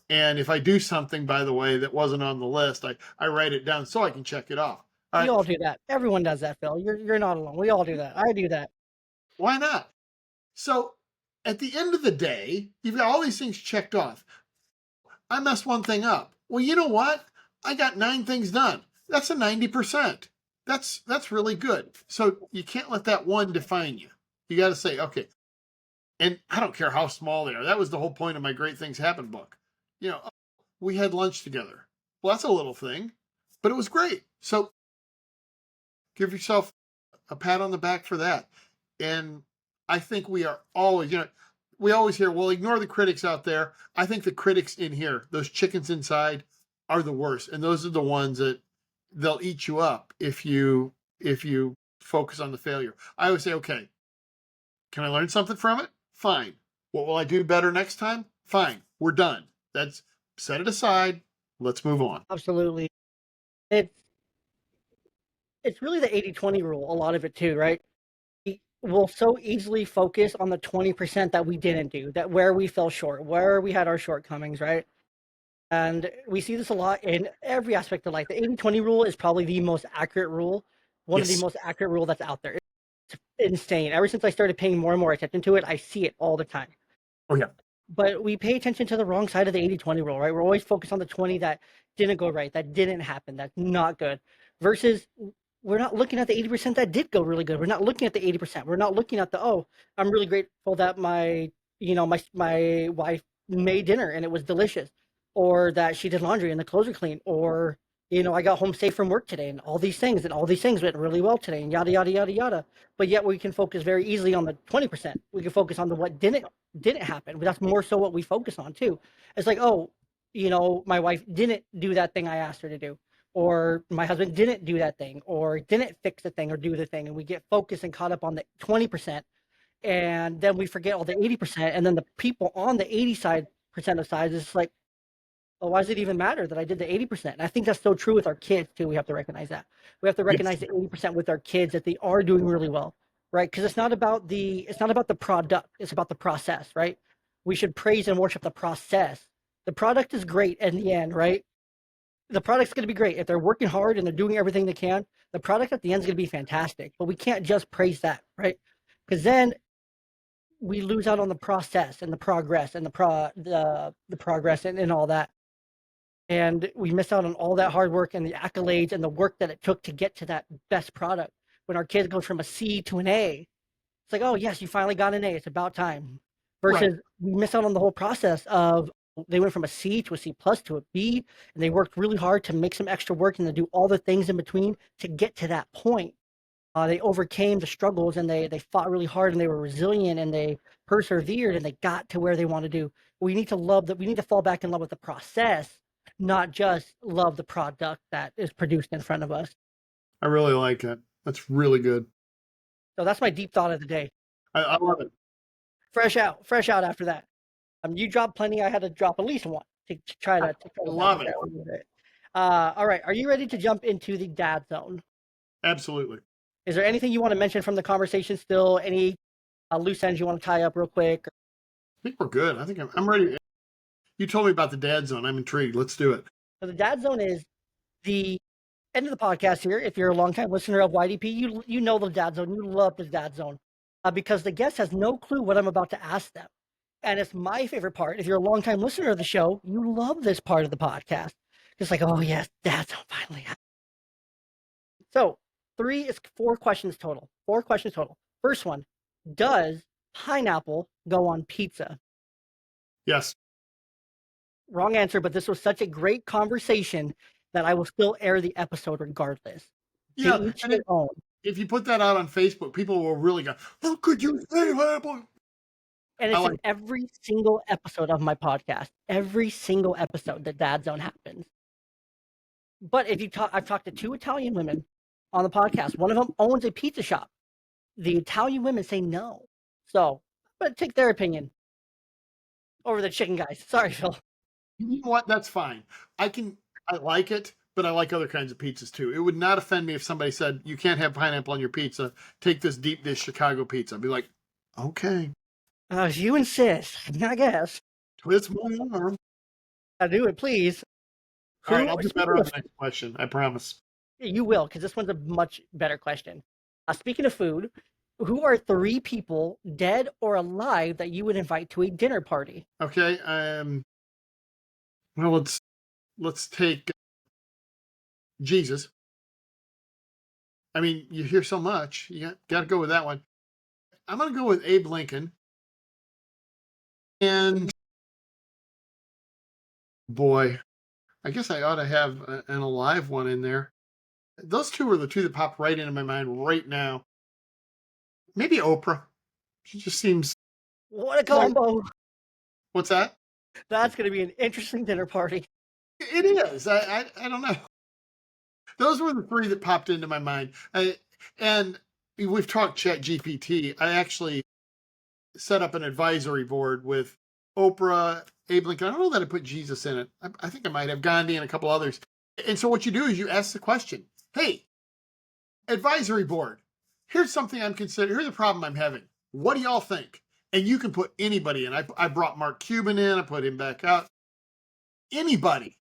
And if I do something, by the way, that wasn't on the list, I write it down so I can check it off. All We right. all do that. Everyone does that, Phil. You're not alone. We all do that. I do that. Why not? So at the end of the day, you've got all these things checked off. I messed one thing up. Well, you know what? I got 9 things done. That's a 90%. That's really good. So you can't let that one define you. You got to say, okay, and I don't care how small they are. That was the whole point of my Great Things Happen book. We had lunch together. Well, that's a little thing, but it was great. So give yourself a pat on the back for that. And I think we are always, we always hear, well, ignore the critics out there. I think the critics in here, those chickens inside, are the worst. And those are the ones that they'll eat you up if you focus on the failure. I always say, okay, can I learn something from it? Fine. What will I do better next time? Fine. We're done. That's set it aside. Let's move on. Absolutely. It's it's really the 80-20 rule, a lot of it too, right? We'll so easily focus on the 20% that we didn't do, that where we fell short, where we had our shortcomings, right? And we see this a lot in every aspect of life. The 80-20 rule is probably the most accurate rule, one of the Yes. most accurate rule that's out there. It's insane. Ever since I started paying more and more attention to it, I see it all the time. Oh, yeah. But we pay attention to the wrong side of the 80-20 rule, right? We're always focused on the 20 that didn't go right, that didn't happen, that's not good, versus we're not looking at the 80% that did go really good. We're not looking at the 80%. We're not looking at the, oh, I'm really grateful that my wife made dinner and it was delicious, or that she did laundry and the clothes are clean, or I got home safe from work today, and all these things went really well today, and yada yada yada yada. But yet we can focus very easily on the 20%. We can focus on the what didn't happen. But that's more so what we focus on too. It's like, oh, my wife didn't do that thing I asked her to do, or my husband didn't do that thing, or didn't fix the thing or do the thing, and we get focused and caught up on the 20%, and then we forget all the 80%, and then the people on the 80% of sides is like, well, why does it even matter that I did the 80%? And I think that's so true with our kids too. We have to recognize that. We have to Yes. recognize the 80% with our kids, that they are doing really well, right? Because it's not about the product, it's about the process, right? We should praise and worship the process. The product is great in the end, right? The product's going to be great if they're working hard and they're doing everything they can. The product at the end is going to be fantastic, but we can't just praise that, right? Because then we lose out on the process and the progress and the progress and all that, and we miss out on all that hard work and the accolades and the work that it took to get to that best product. When our kids go from a C to an A, it's like, oh yes, you finally got an A, it's about time. Right. Versus we miss out on the whole process of, they went from a C to a C plus to a B, and they worked really hard to make some extra work and to do all the things in between to get to that point. They overcame the struggles, and they fought really hard, and they were resilient, and they persevered, and they got to where they want to do. We need to love that. We need to fall back in love with the process, not just love the product that is produced in front of us. I really like it. That's really good. So that's my deep thought of the day. I love it. Fresh out after that. You dropped plenty. I had to drop at least one to try to Love balance it. that a little bit. All right. Are you ready to jump into the dad zone? Absolutely. Is there anything you want to mention from the conversation still? Any loose ends you want to tie up real quick? I think we're good. I think I'm ready. You told me about the dad zone. I'm intrigued. Let's do it. So the dad zone is the end of the podcast here. If you're a longtime listener of YDP, you know the dad zone. You love the dad zone because the guest has no clue what I'm about to ask them. And it's my favorite part. If you're a longtime listener of the show, you love this part of the podcast. It's like, oh yes, dad zone finally. So 4 questions total. 4 questions total. First one, does pineapple go on pizza? Yes. Wrong answer, but this was such a great conversation that I will still air the episode regardless. Yeah. To each And their own. if you put that out on Facebook, people will really go, how could you say pineapple? And it's in every single episode of my podcast. Every single episode, the dad zone happens. But if you talk, I've talked to 2 Italian women on the podcast. One of them owns a pizza shop. The Italian women say no. So, but take their opinion over the chicken guys. Sorry, Phil. You know what? That's fine. I like it, but I like other kinds of pizzas too. It would not offend me if somebody said, you can't have pineapple on your pizza. Take this deep dish Chicago pizza. I'd be like, okay, If you insist, I guess. twist my arm. I do it, please. All right, I'll do better Speaking on of, the next question. I promise. you will, because this one's a much better question. Speaking of food, who are 3 people, dead or alive, that you would invite to a dinner party? Okay. Well, let's take Jesus. I mean, you hear so much. You got to go with that one. I'm going to go with Abe Lincoln. And boy, I guess I ought to have an alive one in there. Those 2 are the 2 that pop right into my mind right now. Maybe Oprah. She just seems What a like, combo! what's that? That's going to be an interesting dinner party. It is. I don't know. Those were the 3 that popped into my mind. And we've talked Chat GPT. I actually set up an advisory board with Oprah, Abe Lincoln. I don't know that I put Jesus in it. I think I might have Gandhi and a couple others. And so what you do is you ask the question, hey, advisory board, here's something I'm considering. Here's a problem I'm having. What do y'all think? And you can put anybody in. I brought Mark Cuban in. I put him back out. Anybody.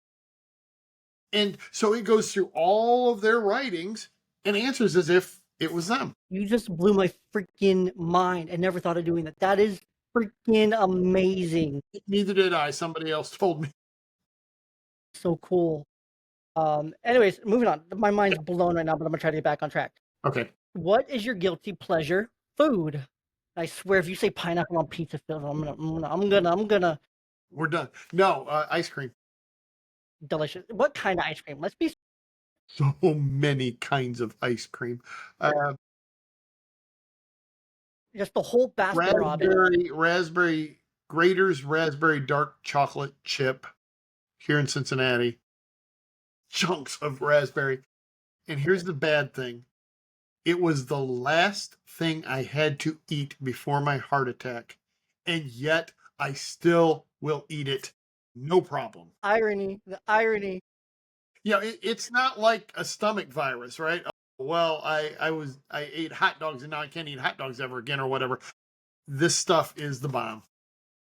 And so it goes through all of their writings and answers as if it was them. You just blew my freaking mind. I never thought of doing that. That is freaking amazing. Neither did I. Somebody else told me. So cool. Anyways, moving on. My mind's blown right now, but I'm gonna try to get back on track. Okay. What is your guilty pleasure food? I swear, if you say pineapple on pizza, Phil, I'm gonna. We're done. No, ice cream. Delicious. What kind of ice cream? Let's be. So many kinds of ice cream. Just the whole basket, Robin. Raspberry Grater's raspberry dark chocolate chip here in Cincinnati. Chunks of raspberry. And here's the bad thing. It was the last thing I had to eat before my heart attack. And yet I still will eat it. No problem. Irony. The irony. Yeah, it's not like a stomach virus, right? Oh, well, I ate hot dogs and now I can't eat hot dogs ever again or whatever. This stuff is the bomb.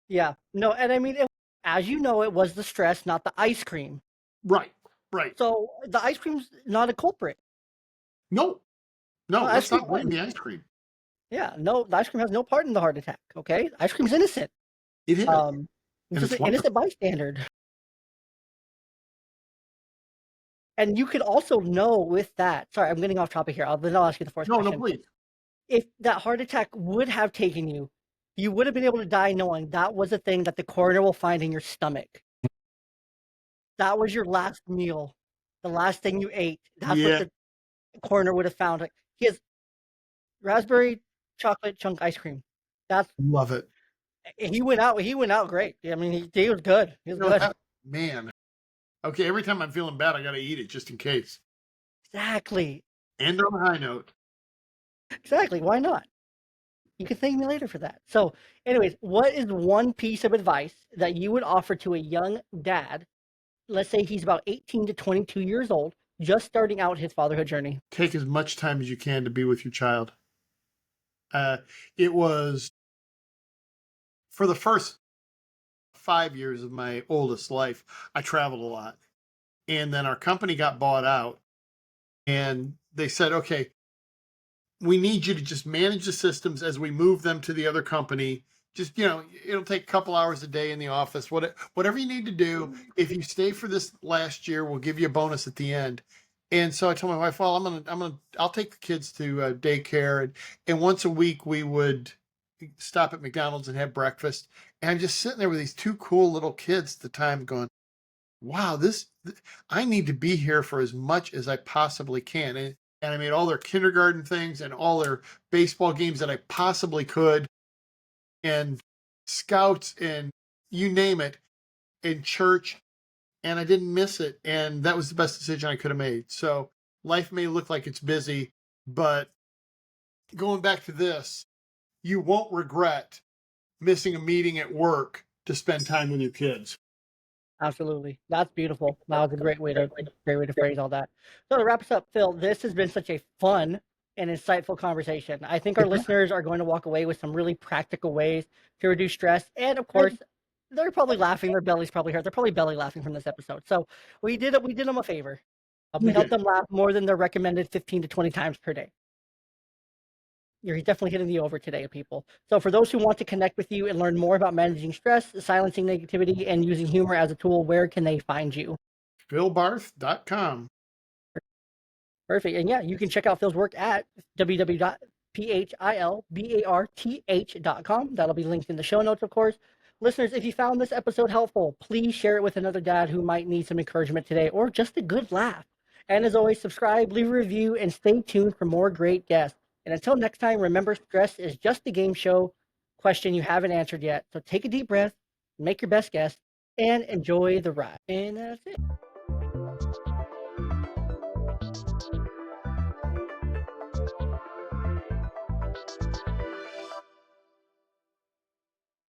Yeah. No, and I mean, as you know, it was the stress, not the ice cream. Right, right. So the ice cream's not a culprit. No, No, let's actually, not blame the ice cream. yeah, no, the ice cream has no part in the heart attack. Okay, ice cream's innocent. It is. Um, And it's just it's an innocent bystander. And you could also know with that. Sorry, I'm getting off topic here. Then I'll ask you the first No, question. please. If that heart attack would have taken you, you would have been able to die knowing that was the thing that the coroner will find in your stomach. That was your last meal, the last thing you ate. That's Yeah, what the coroner would have found. Like, he has raspberry chocolate chunk ice cream. That's love it. he went out. He went out great. I mean, he was good. He was You know, good. man. Okay, every time I'm feeling bad, I got to eat it just in case. Exactly. And on a high note. Exactly. Why not? You can thank me later for that. So, anyways, what is one piece of advice that you would offer to a young dad? Let's say he's about 18 to 22 years old, just starting out his fatherhood journey. Take as much time as you can to be with your child. It was for the first 5 years of my oldest life, I traveled a lot. And then our company got bought out and they said, okay, we need you to just manage the systems as we move them to the other company. Just, it'll take a couple hours a day in the office, whatever you need to do. If you stay for this last year, we'll give you a bonus at the end. And so I told my wife, well, I'll take the kids to daycare. And once a week we would stop at McDonald's and have breakfast. And I'm just sitting there with these 2 cool little kids at the time going, wow, I need to be here for as much as I possibly can. And I made all their kindergarten things and all their baseball games that I possibly could, and scouts and you name it, in church. and I didn't miss it. And that was the best decision I could have made. So life may look like it's busy, but going back to this, you won't regret missing a meeting at work to spend time with your kids. Absolutely. That's beautiful. That was a great way to phrase all that. So to wrap us up, Phil, this has been such a fun and insightful conversation. I think our listeners are going to walk away with some really practical ways to reduce stress. And of course, they're probably laughing. Their belly's probably hurt. They're probably belly laughing from this episode. So we did them a favor. We helped them laugh more than their recommended 15 to 20 times per day. You're definitely hitting the over today, people. So for those who want to connect with you and learn more about managing stress, silencing negativity, and using humor as a tool, where can they find you? PhilBarth.com. Perfect. And yeah, you can check out Phil's work at www.philbarth.com. That'll be linked in the show notes, of course. Listeners, if you found this episode helpful, please share it with another dad who might need some encouragement today or just a good laugh. And as always, subscribe, leave a review, and stay tuned for more great guests. And until next time, remember, stress is just a game show question you haven't answered yet. So take a deep breath, make your best guess, and enjoy the ride. And that's it.